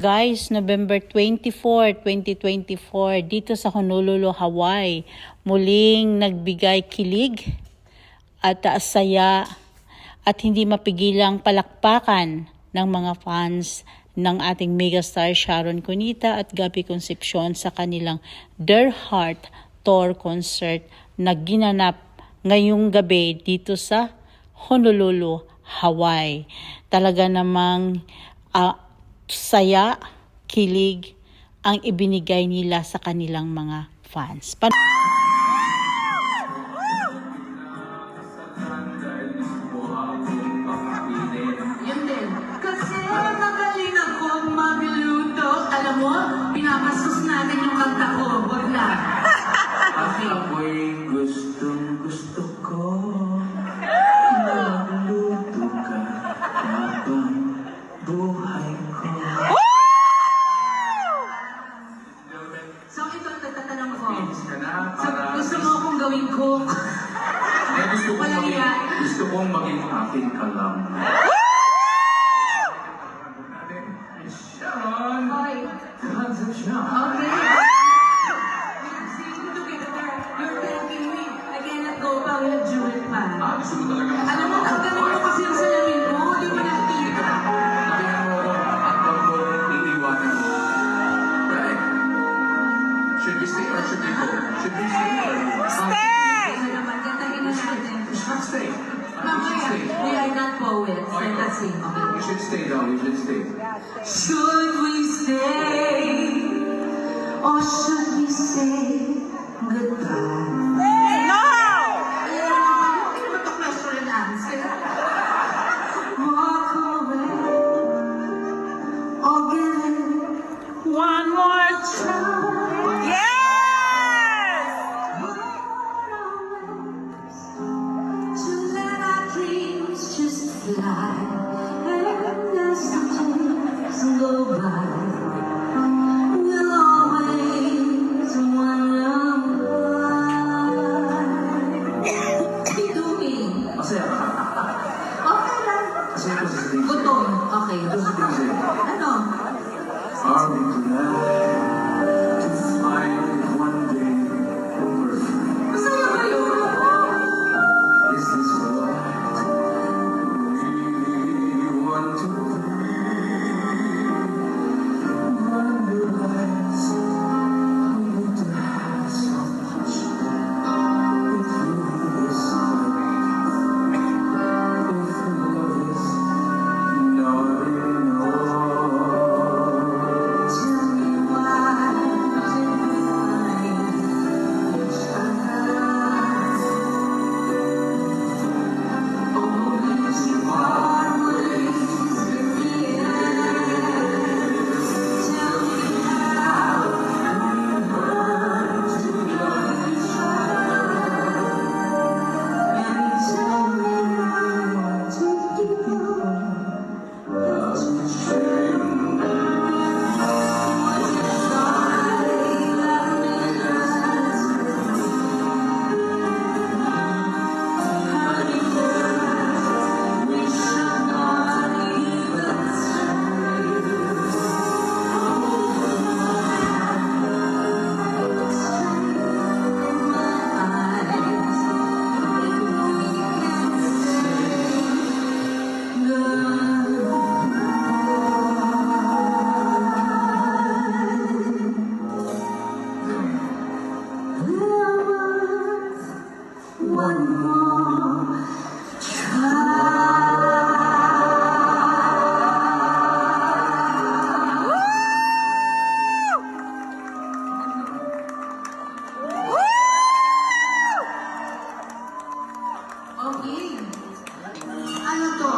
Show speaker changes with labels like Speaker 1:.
Speaker 1: Guys, November 24, 2024, dito sa Honolulu, Hawaii, muling nagbigay kilig at saya at hindi mapigilang palakpakan ng mga fans ng ating megastar Sharon Cunita at Gabby Concepcion sa kanilang Their Heart Tour concert na ginanap ngayong gabi dito sa Honolulu, Hawaii. Talaga namang saya, kilig ang ibinigay nila sa kanilang mga fans.
Speaker 2: Yun din. Kasi magaling ako magluluto. Alam mo, pinapastos natin yung kanta ko. Huwag na.
Speaker 3: Kasi ako'y gusto ko. Magluto ka habang buhay ko.
Speaker 2: So ito ang nagtatanong ko.
Speaker 3: Please ka na
Speaker 2: So,
Speaker 3: para...
Speaker 2: gusto mo akong gawin cook?
Speaker 3: Gusto kong maging akin ka lang. Sharon!
Speaker 2: Hoy.
Speaker 3: Concepcion!
Speaker 2: Okay. See, together. You're telling me. I cannot go pa. We have duet pa.
Speaker 3: Gusto mo talaga
Speaker 2: Alam mo, ang galing mo kasi yung salamin mo. Di mo nakikita.
Speaker 3: Sabihan mo at wag mo iiwanan mo. Right? Should we stay or should we go? Should we stay or...
Speaker 2: Stay! Naman, kantahin na natin.
Speaker 3: We should stay.
Speaker 2: Mamaya, we are not poets. Let us sing. Okay.
Speaker 3: We should stay daw. We should stay.
Speaker 2: Should we stay? Or should we say goodbye?
Speaker 1: No!
Speaker 2: Ayan naman, hindi naman ito question and answer. Walk away. Or give it
Speaker 1: One more
Speaker 2: try.
Speaker 1: Yes!
Speaker 2: To let our dreams just fly. And as the days go by, we'll always wonder why. Bituin.
Speaker 3: Masaya ka.
Speaker 2: Okay lang.
Speaker 3: Masaya ko sa stage.
Speaker 2: Gutom. Okay.
Speaker 3: Ito sa stage.
Speaker 2: Ano?
Speaker 3: Are we glad to find one day perfect?
Speaker 2: Masaya ba yun?
Speaker 3: Is this what we want to be? Wonder lies, how would to have so much? If you is sorry, if love is not enough.
Speaker 2: Tell me why did we find each other? Only to part ways in the end. Tell me how we learn to love each other. And tell me what to do.
Speaker 3: That's a shame.
Speaker 2: One more try. Okay. Ano to?